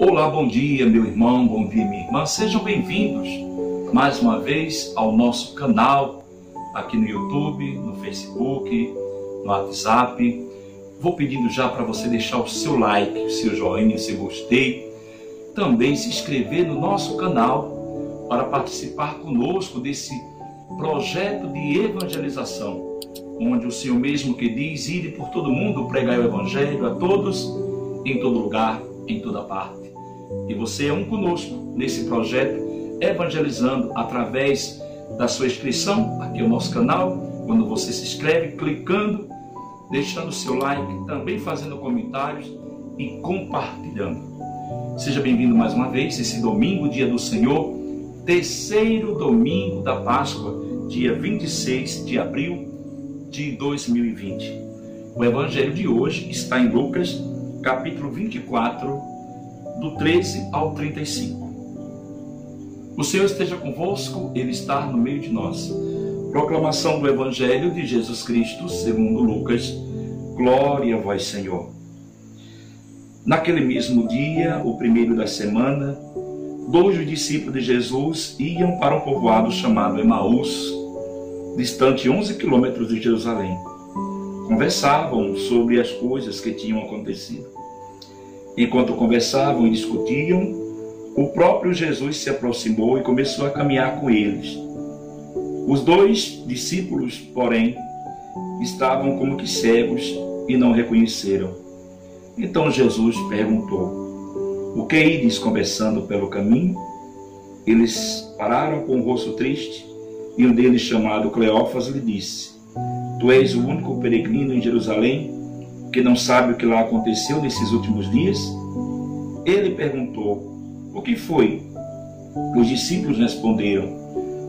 Olá, bom dia meu irmão, bom dia minha irmã, sejam bem-vindos mais uma vez ao nosso canal aqui no YouTube, no Facebook, no WhatsApp. Vou pedindo já para você deixar o seu like, o seu joinha, o seu gostei, também se inscrever no nosso canal para participar conosco desse projeto de evangelização, onde o Senhor mesmo que diz: ide por todo mundo, pregai o evangelho a todos, em todo lugar, em toda parte. E você é um conosco nesse projeto, evangelizando através da sua inscrição aqui no nosso canal. Quando você se inscreve, clicando, deixando o seu like, também fazendo comentários e compartilhando. Seja bem-vindo mais uma vez esse domingo, dia do Senhor, terceiro domingo da Páscoa, dia 26 de abril de 2020. O evangelho de hoje está em Lucas, capítulo 24, do 13 ao 35. O Senhor esteja convosco, Ele está no meio de nós. Proclamação do Evangelho de Jesus Cristo, segundo Lucas. Glória a vós, Senhor. Naquele mesmo dia, o primeiro da semana, 2 discípulos de Jesus iam para um povoado chamado Emaús, distante 11 quilômetros de Jerusalém. Conversavam sobre as coisas que tinham acontecido. Enquanto conversavam e discutiam, o próprio Jesus se aproximou e começou a caminhar com eles. Os 2 discípulos, porém, estavam como que cegos e não reconheceram. Então Jesus perguntou: o que ides conversando pelo caminho? Eles pararam com o rosto triste, e um deles, chamado Cleófas, lhe disse: tu és o único peregrino em Jerusalém que não sabe o que lá aconteceu nesses últimos dias? Ele perguntou: o que foi? Os discípulos responderam: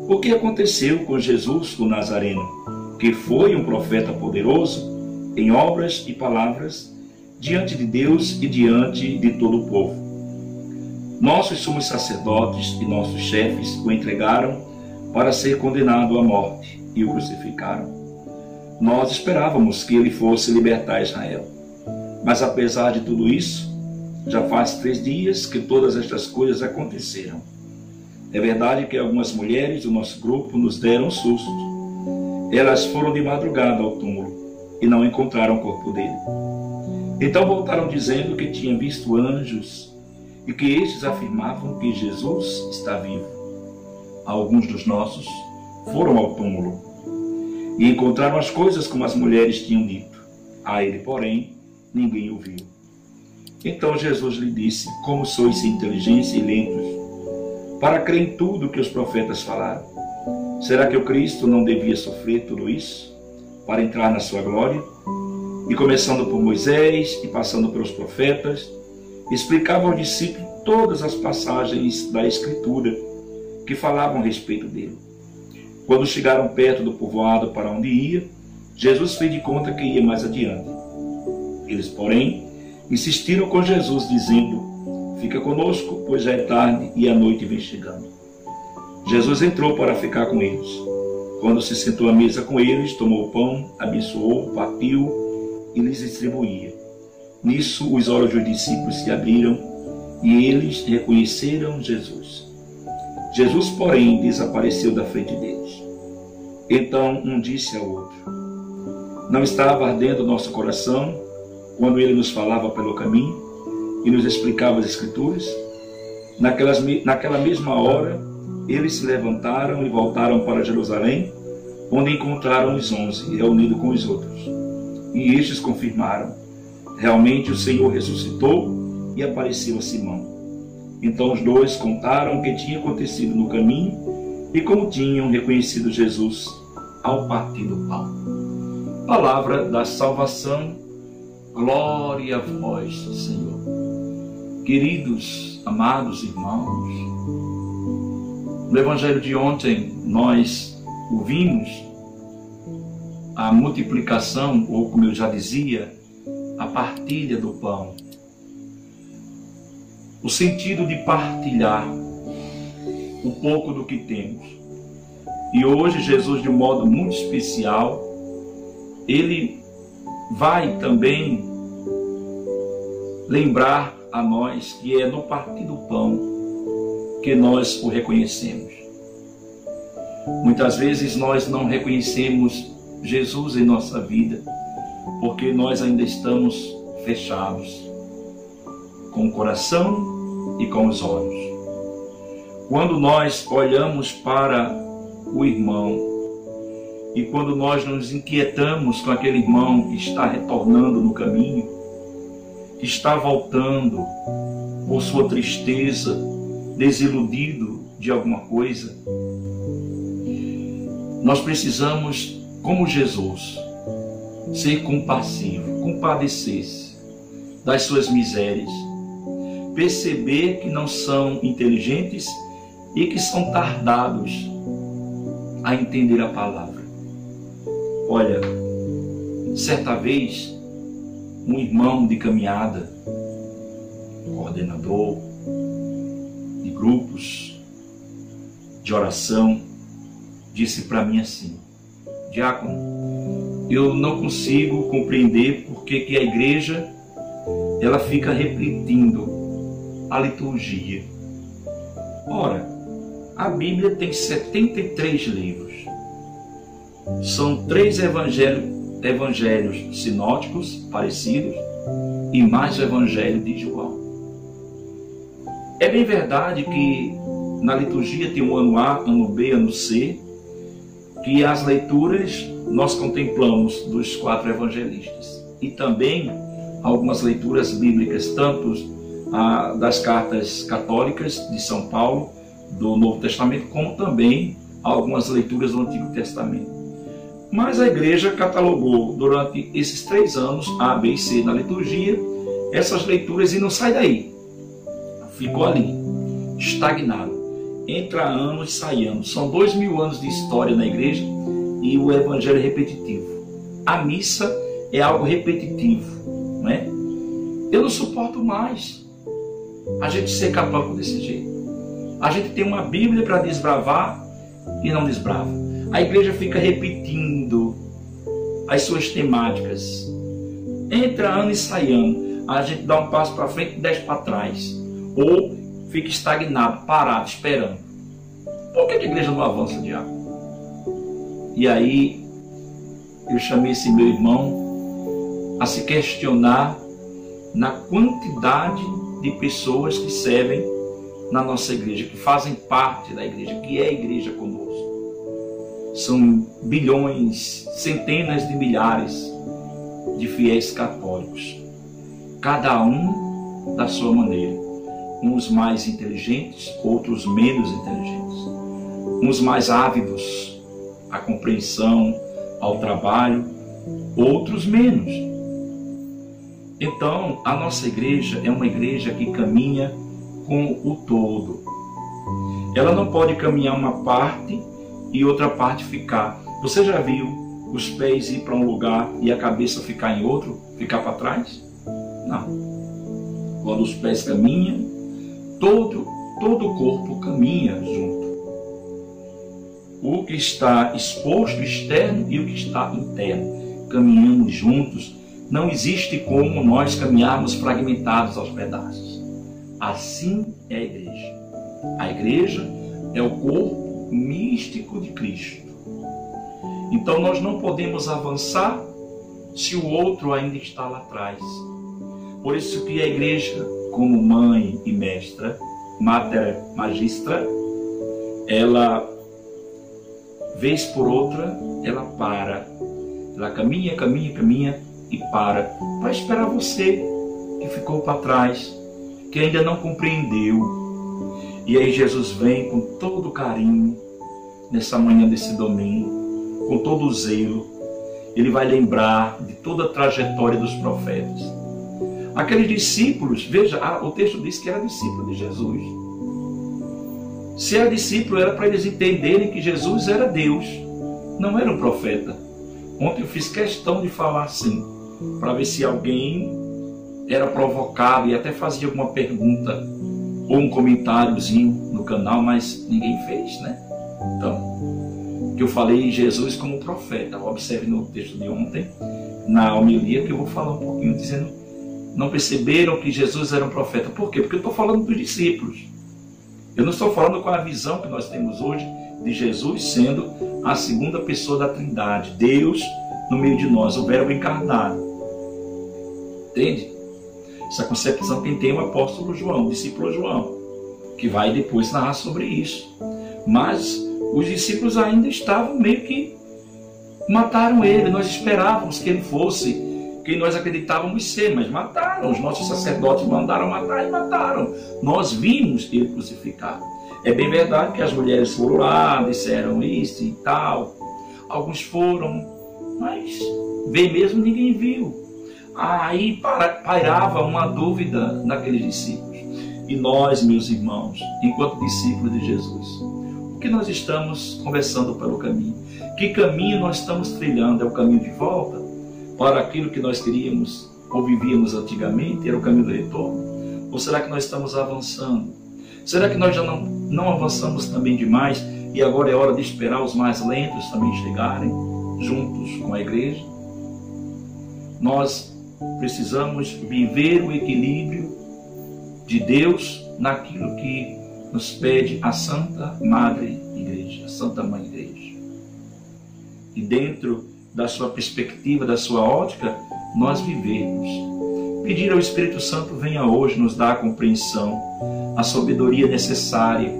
o que aconteceu com Jesus o Nazareno, que foi um profeta poderoso em obras e palavras diante de Deus e diante de todo o povo. Nossos sumos sacerdotes e nossos chefes o entregaram para ser condenado à morte e o crucificaram. Nós esperávamos que ele fosse libertar Israel. Mas apesar de tudo isso, já faz 3 dias que todas estas coisas aconteceram. É verdade que algumas mulheres do nosso grupo nos deram um susto. Elas foram de madrugada ao túmulo e não encontraram o corpo dele. Então voltaram dizendo que tinham visto anjos e que estes afirmavam que Jesus está vivo. Alguns dos nossos foram ao túmulo e encontraram as coisas como as mulheres tinham dito. A ele, porém, ninguém o viu. Então Jesus lhe disse: como sois sem inteligência e lentos, para crer em tudo que os profetas falaram? Será que o Cristo não devia sofrer tudo isso para entrar na sua glória? E começando por Moisés e passando pelos profetas, explicava aos discípulos todas as passagens da Escritura que falavam a respeito dele. Quando chegaram perto do povoado para onde ia, Jesus fez de conta que ia mais adiante. Eles, porém, insistiram com Jesus, dizendo: fica conosco, pois já é tarde e a noite vem chegando. Jesus entrou para ficar com eles. Quando se sentou à mesa com eles, tomou o pão, abençoou, partiu e lhes distribuía. Nisso, os olhos dos discípulos se abriram e eles reconheceram Jesus. Jesus, porém, desapareceu da frente deles. Então um disse ao outro: não estava ardendo o nosso coração quando ele nos falava pelo caminho e nos explicava as Escrituras? Naquela mesma hora, eles se levantaram e voltaram para Jerusalém, onde encontraram os 11 reunidos com os outros. E estes confirmaram: realmente o Senhor ressuscitou e apareceu a Simão. Então os 2 contaram o que tinha acontecido no caminho e como tinham reconhecido Jesus ao partir do pão. Palavra da salvação, Glória a vós, Senhor. Queridos, amados irmãos, no Evangelho de ontem nós ouvimos a multiplicação, ou como eu já dizia, a partilha do pão. O sentido de partilhar o pouco do que temos. E hoje Jesus, de um modo muito especial, ele vai também lembrar a nós que é no partir do pão que nós o reconhecemos. Muitas vezes nós não reconhecemos Jesus em nossa vida, porque nós ainda estamos fechados com o coração e com os olhos. Quando nós olhamos para o irmão e quando nós nos inquietamos com aquele irmão que está retornando no caminho, que está voltando por sua tristeza, desiludido de alguma coisa, nós precisamos, como Jesus, ser compassivo, compadecer-se das suas misérias, perceber que não são inteligentes e que são tardados a entender a palavra. Olha, certa vez, um irmão de caminhada, coordenador de grupos de oração, disse para mim assim: diácono, eu não consigo compreender por que a igreja ela fica repetindo a liturgia. Ora, a Bíblia tem 73 livros. São 3 evangelhos sinóticos parecidos e mais o evangelho de João. É bem verdade que na liturgia tem o ano A, ano B, ano C, que as leituras nós contemplamos dos 4 evangelistas. E também algumas leituras bíblicas, tanto das cartas católicas de São Paulo, do Novo Testamento, como também algumas leituras do Antigo Testamento. Mas a igreja catalogou durante esses 3 anos, A, B e C, na liturgia, essas leituras e não sai daí. Ficou ali, estagnado. Entra ano e sai ano. São 2000 anos de história na igreja e o evangelho é repetitivo. A missa é algo repetitivo, não é? Eu não suporto mais a gente ser católico desse jeito. A gente tem uma Bíblia para desbravar e não desbrava. A igreja fica repetindo as suas temáticas. Entra ano e sai ano. A gente dá um passo para frente e 10 para trás. Ou fica estagnado, parado, esperando. Por que a igreja não avança, diabo? E aí eu chamei esse meu irmão a se questionar na quantidade de pessoas que servem na nossa igreja, que fazem parte da igreja, que é a igreja conosco. São bilhões, centenas de milhares de fiéis católicos, cada um da sua maneira. Uns mais inteligentes, outros menos inteligentes. Uns mais ávidos à compreensão, ao trabalho, outros menos. Então, a nossa igreja é uma igreja que caminha com o todo. Ela não pode caminhar uma parte e outra parte ficar. Você já viu os pés ir para um lugar e a cabeça ficar em outro, ficar para trás? Não. Quando os pés caminham, todo o corpo caminha junto. O que está exposto, externo, e o que está interno, caminhando juntos. Não existe como nós caminharmos fragmentados aos pedaços. Assim é a igreja. A igreja é o corpo místico de Cristo. Então nós não podemos avançar se o outro ainda está lá atrás. Por isso que a igreja, como mãe e mestra, mater magistra, ela, vez por outra, ela para. Ela caminha e para esperar você que ficou para trás, que ainda não compreendeu. E aí Jesus vem com todo carinho, nessa manhã desse domingo, com todo o zelo, ele vai lembrar de toda a trajetória dos profetas. Aqueles discípulos, veja, o texto diz que era discípulo de Jesus. Se era discípulo, era para eles entenderem que Jesus era Deus, não era um profeta. Ontem eu fiz questão de falar assim, para ver se alguém era provocado e até fazia alguma pergunta ou um comentáriozinho no canal, mas ninguém fez, né? Então, que eu falei Jesus como profeta. Observe no texto de ontem, na homilia, que eu vou falar um pouquinho dizendo, não perceberam que Jesus era um profeta. Por quê? Porque eu estou falando dos discípulos. Eu não estou falando com a visão que nós temos hoje de Jesus sendo a segunda pessoa da Trindade, Deus no meio de nós, o Verbo encarnado. Entende? Essa concepção quem tem é o apóstolo João, o discípulo João, que vai depois narrar sobre isso. Mas os discípulos ainda estavam meio que mataram ele. Nós esperávamos que ele fosse quem nós acreditávamos ser, mas mataram. Os nossos sacerdotes mandaram matar e mataram. Nós vimos ele crucificado. É bem verdade que as mulheres foram lá, disseram isso e tal. Alguns foram, mas bem mesmo ninguém viu. Aí pairava uma dúvida naqueles discípulos. E nós, meus irmãos, enquanto discípulos de Jesus, o que nós estamos conversando pelo caminho? Que caminho nós estamos trilhando? É o caminho de volta para aquilo que nós queríamos ou vivíamos antigamente? Era o caminho do retorno? Ou será que nós estamos avançando? Será que nós já não avançamos também demais e agora é hora de esperar os mais lentos também chegarem juntos com a igreja? Nós precisamos viver o equilíbrio de Deus naquilo que nos pede a Santa Madre Igreja, a Santa Mãe Igreja. E dentro da sua perspectiva, da sua ótica, nós vivemos. Pedir ao Espírito Santo venha hoje nos dar a compreensão, a sabedoria necessária,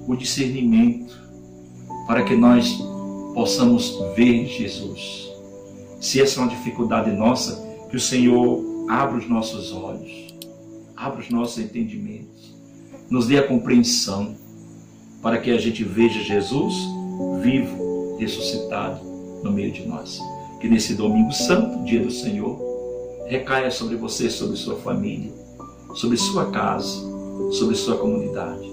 o discernimento, para que nós possamos ver Jesus. Se essa é uma dificuldade nossa, que o Senhor abra os nossos olhos, abra os nossos entendimentos, nos dê a compreensão, para que a gente veja Jesus vivo, ressuscitado no meio de nós. Que nesse domingo santo, dia do Senhor, recaia sobre você, sobre sua família, sobre sua casa, sobre sua comunidade.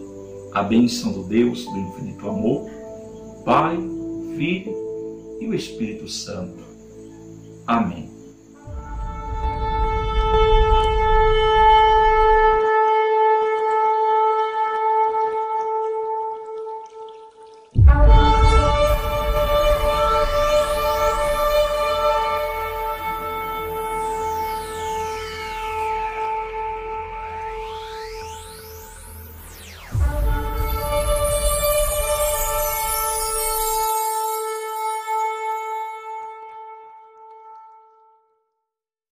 A bênção do Deus do infinito amor, Pai, Filho e o Espírito Santo. Amém.